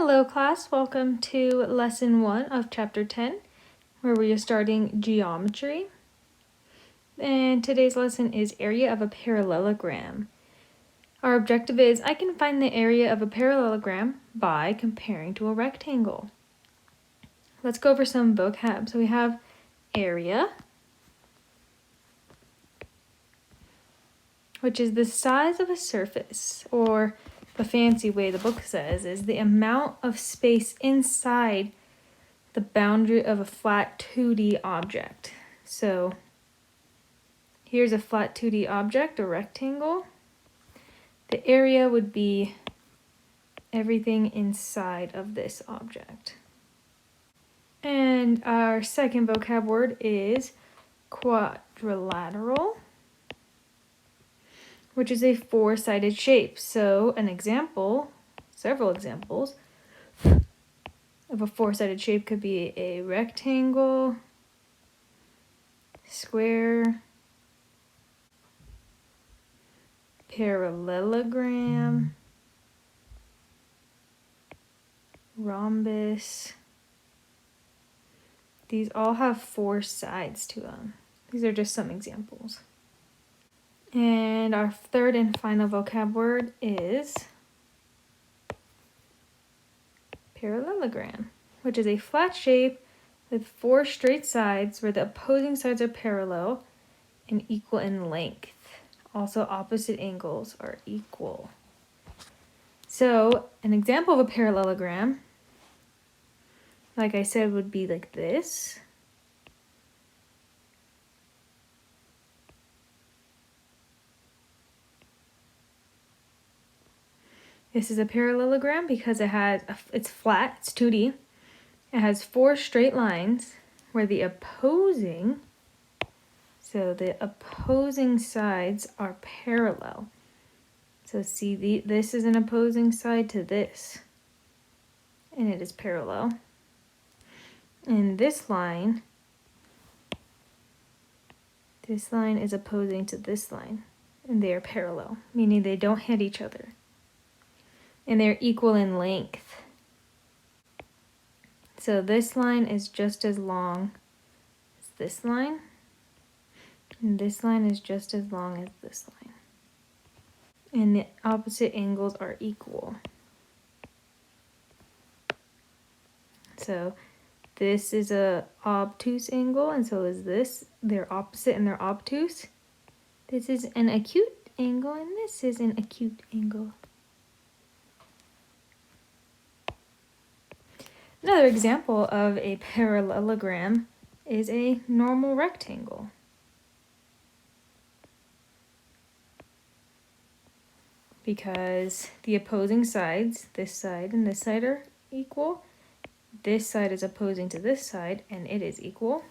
Hello class, welcome to lesson 1 of chapter 10, where we are starting geometry. And today's lesson is area of a parallelogram. Our objective is I can find the area of a parallelogram by comparing to a rectangle. Let's go over some vocab. So we have area, which is the size of a surface, or the fancy way the book says is the amount of space inside the boundary of a flat 2D object. So here's a flat 2D object, a rectangle. The area would be everything inside of this object. And our second vocab word is quadrilateral, which is a four-sided shape. So an example, several examples of a four-sided shape could be a rectangle, square, parallelogram, rhombus. These all have four sides to them. These are just some examples. And our third and final vocab word is parallelogram, which is a flat shape with four straight sides where the opposing sides are parallel and equal in length. Also, opposite angles are equal. So, an example of a parallelogram, like I said, would be like this. This is a parallelogram because it's flat, it's 2D. It has four straight lines where the opposing sides are parallel. So see, this is an opposing side to this, and it is parallel. And this line is opposing to this line, and they are parallel, meaning they don't hit each other. And they're equal in length. So this line is just as long as this line, and this line is just as long as this line. And the opposite angles are equal. So this is a obtuse angle, and so is this. They're opposite and they're obtuse. This is an acute angle, and this is an acute angle. Another example of a parallelogram is a normal rectangle. Because the opposing sides, this side and this side, are equal. This side is opposing to this side, and it is equal.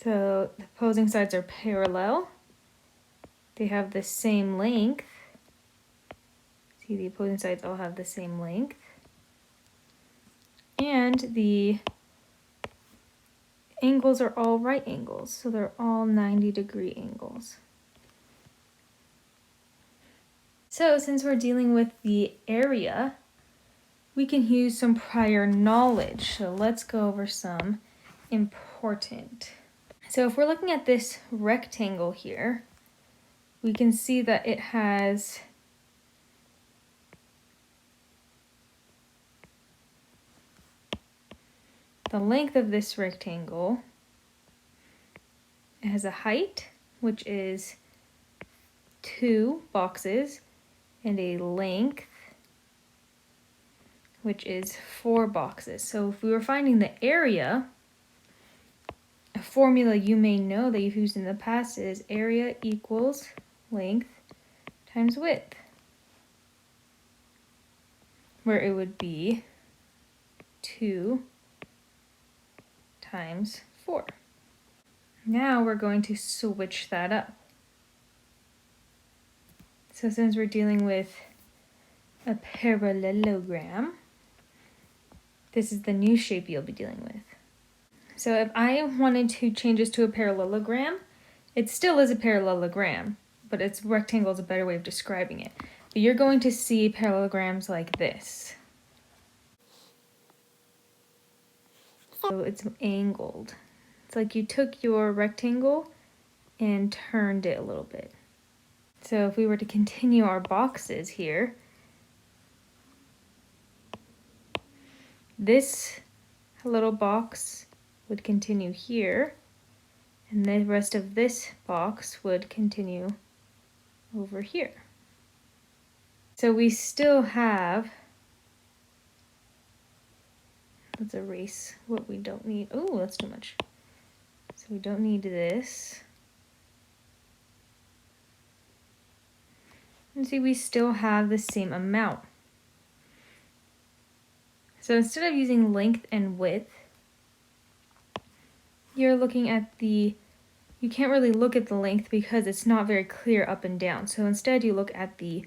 So the opposing sides are parallel. They have the same length. See, the opposing sides all have the same length. And the angles are all right angles, so they're all 90-degree angles. So since we're dealing with the area, we can use some prior knowledge. So let's go over some important. So if we're looking at this rectangle here, we can see that it has the length of this rectangle. It has a height, which is 2 boxes, and a length, which is 4 boxes. So if we were finding the area, a formula you may know that you've used in the past is area equals length times width, where it would be 2 times 4. Now we're going to switch that up. So since we're dealing with a parallelogram, this is the new shape you'll be dealing with. So if I wanted to change this to a parallelogram, it still is a parallelogram, but its rectangle is a better way of describing it. But you're going to see parallelograms like this. So it's angled. It's like you took your rectangle and turned it a little bit. So if we were to continue our boxes here, this little box would continue here, and the rest of this box would continue over here. So we still have, let's erase what we don't need. Oh, that's too much. So we don't need this. And see, we still have the same amount. So instead of using length and width, you're looking at the, you can't really look at the length because it's not very clear up and down. So instead you look at the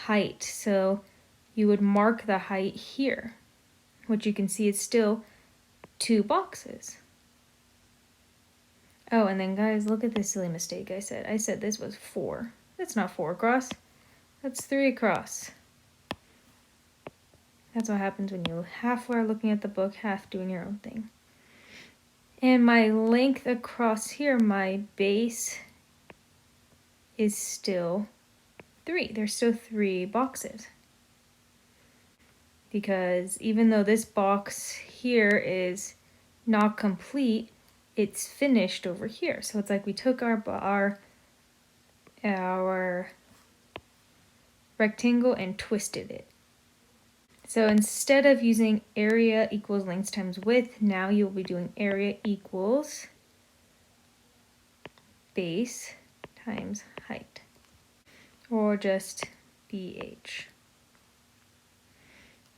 height. So you would mark the height here, which you can see is still 2 boxes. Oh, and then guys, look at this silly mistake I said. I said this was 4. That's not 4 across. That's 3 across. That's what happens when you half are looking at the book, half doing your own thing. And my length across here, my base, is still 3. There's still 3 boxes. Because even though this box here is not complete, it's finished over here. So it's like we took our rectangle and twisted it. So instead of using area equals length times width, now you'll be doing area equals base times height, or just BH.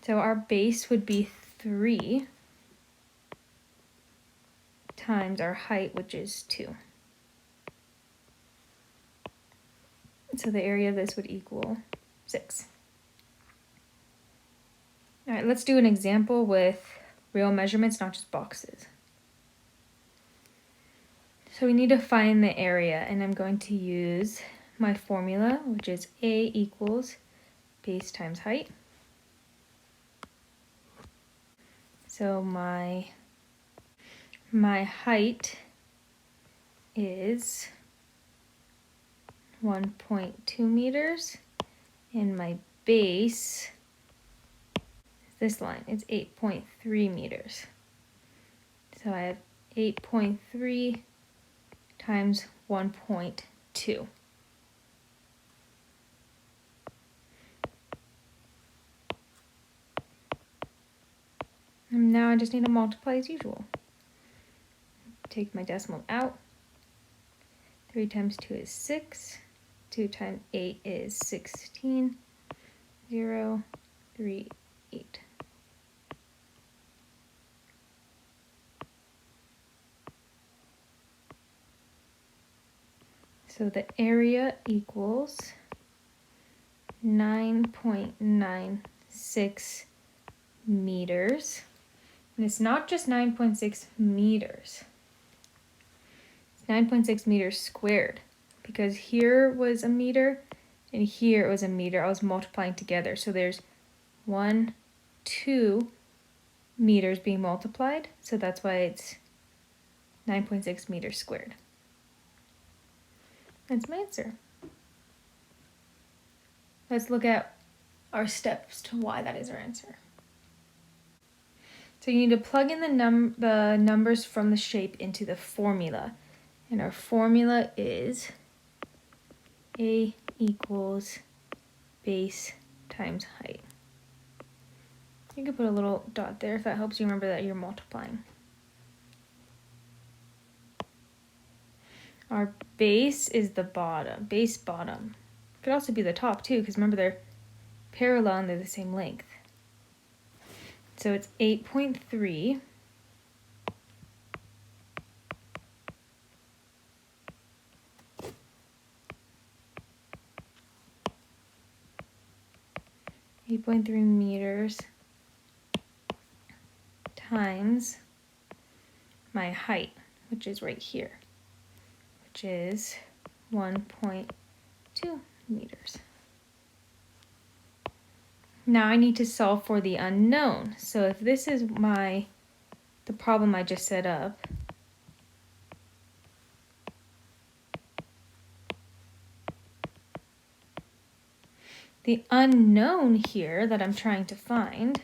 So our base would be 3 times our height, which is 2. So the area of this would equal 6. All right, let's do an example with real measurements, not just boxes. So we need to find the area, and I'm going to use my formula, which is A equals base times height. So my height is 1.2 meters, and my base, this line, is 8.3 meters. So I have 8.3 times 1.2. And now I just need to multiply as usual. Take my decimal out. 3 times 2 is 6. 2 times 8 is 16. 0, 3, 8. So the area equals 9.96 meters. And it's not just 9.6 meters. It's 9.6 meters squared, because here was a meter and here it was a meter. I was multiplying together. So there's 2 meters being multiplied. So that's why it's 9.6 meters squared. That's my answer. Let's look at our steps to why that is our answer. So you need to plug in the numbers from the shape into the formula. And our formula is A equals base times height. You can put a little dot there if that helps you remember that you're multiplying. Our base is the bottom, base bottom. It could also be the top too, because remember they're parallel and they're the same length. So it's 8.3 . meters times my height, which is right here, which is 1.2 meters. Now I need to solve for the unknown. So if this is the problem I just set up, the unknown here that I'm trying to find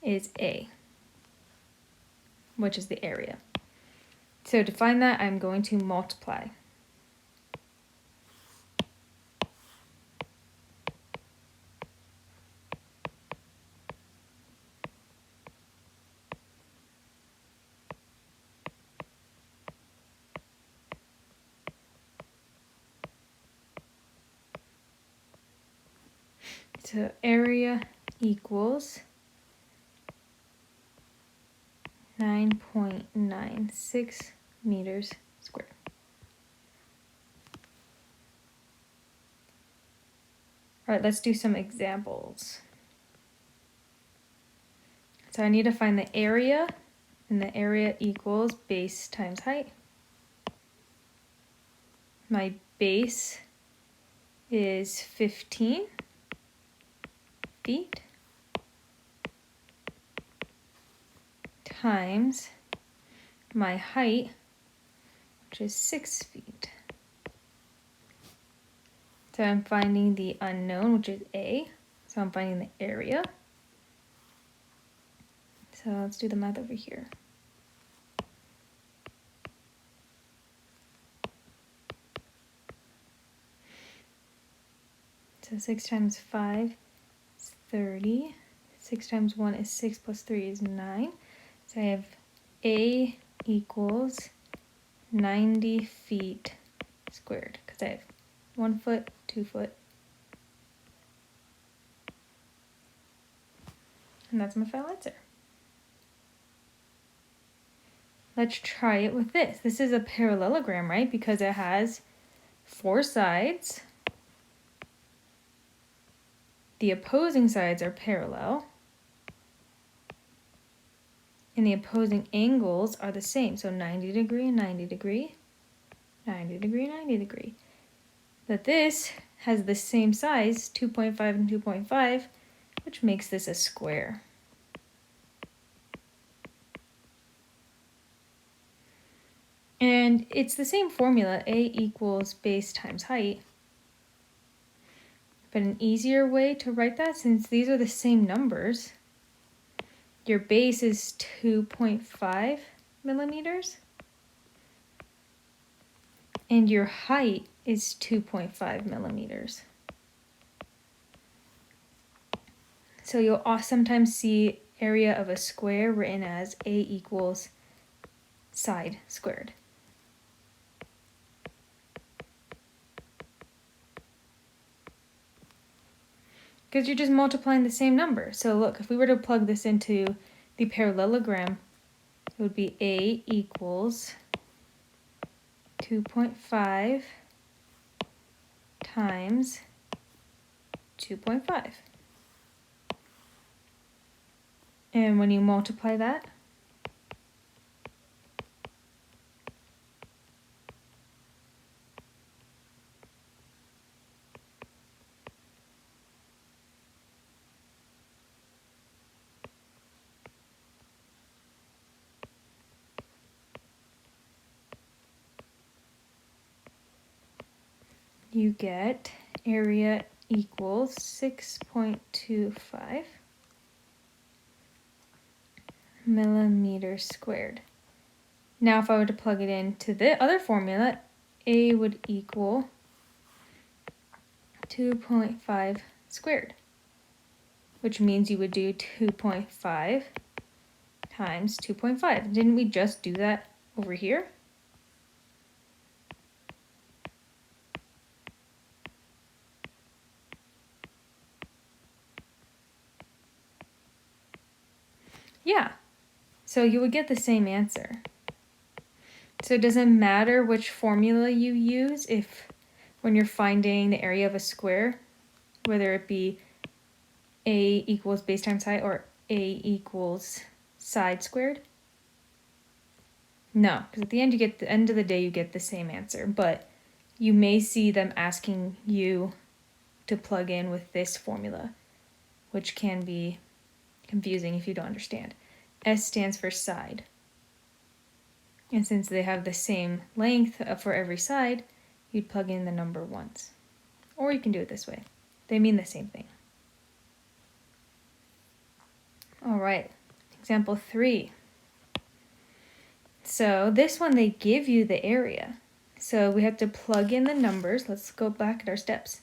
is A, which is the area. So to find that, I'm going to multiply. So area equals 9.96 meters squared. All right, let's do some examples. So I need to find the area, and the area equals base times height. My base is 15 feet times my height, which is 6 feet. So I'm finding the unknown, which is A. So I'm finding the area. So let's do the math over here. So 6 times 5 is 30. 6 times 1 is 6 plus 3 is 9. So I have A equals 90 feet squared, because I have 1 foot, 2 foot. And that's my final answer. Let's try it with this. This is a parallelogram, right? Because it has 4 sides. The opposing sides are parallel. And the opposing angles are the same. So 90 degree, 90 degree, 90 degree, 90 degree. But this has the same size, 2.5 and 2.5, which makes this a square. And it's the same formula, A equals base times height. But an easier way to write that, since these are the same numbers, your base is 2.5 millimeters, and your height is 2.5 millimeters. So you'll sometimes see area of a square written as A equals side squared. Because you're just multiplying the same number. So look, if we were to plug this into the parallelogram, it would be A equals 2.5 times 2.5. And when you multiply that, you get area equals 6.25 millimeters squared. Now if I were to plug it into the other formula, A would equal 2.5 squared, which means you would do 2.5 times 2.5. Didn't we just do that over here? Yeah, so you would get the same answer. So it doesn't matter which formula you use when you're finding the area of a square, whether it be A equals base times height or A equals side squared. No, because at the end of the day you get the same answer, but you may see them asking you to plug in with this formula, which can be confusing if you don't understand. S stands for side. And since they have the same length for every side, you'd plug in the number once. Or you can do it this way. They mean the same thing. All right, example 3. So this one, they give you the area. So we have to plug in the numbers. Let's go back at our steps.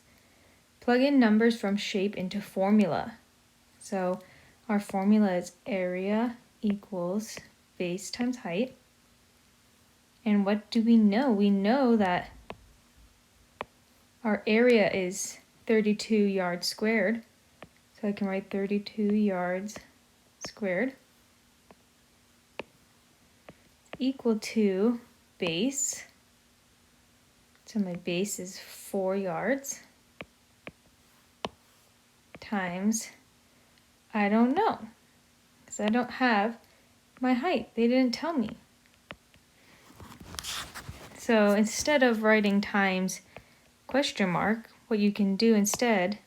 Plug in numbers from shape into formula. So our formula is area equals base times height. And what do we know? We know that our area is 32 yards squared. So I can write 32 yards squared equal to base. So my base is 4 yards times, I don't know, because I don't have my height. They didn't tell me. So instead of writing times question mark, what you can do instead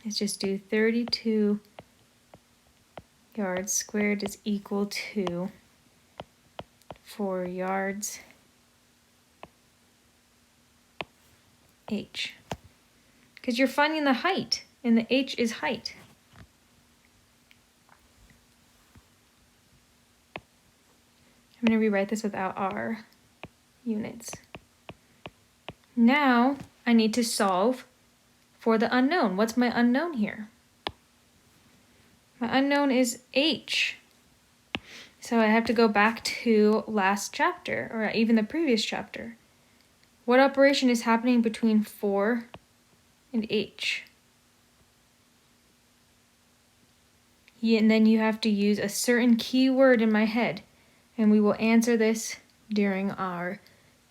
is just do 32 yards squared is equal to 4 yards h. Because you're finding the height, and the h is height. I'm going to rewrite this without our units. Now I need to solve for the unknown. What's my unknown here? My unknown is h. So I have to go back to last chapter, or even the previous chapter. What operation is happening between 4 and h? And then you have to use a certain keyword in my head, and we will answer this during our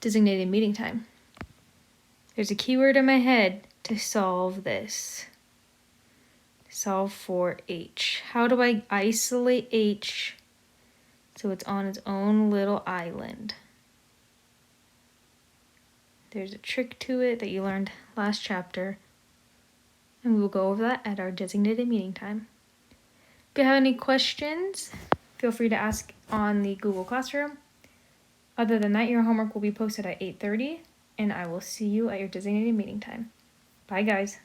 designated meeting time. There's a keyword in my head to solve this. Solve for h. How do I isolate h so it's on its own little island? There's a trick to it that you learned last chapter, and we will go over that at our designated meeting time. If you have any questions, feel free to ask on the Google Classroom. Other than that, your homework will be posted at 8:30, and I will see you at your designated meeting time. Bye, guys.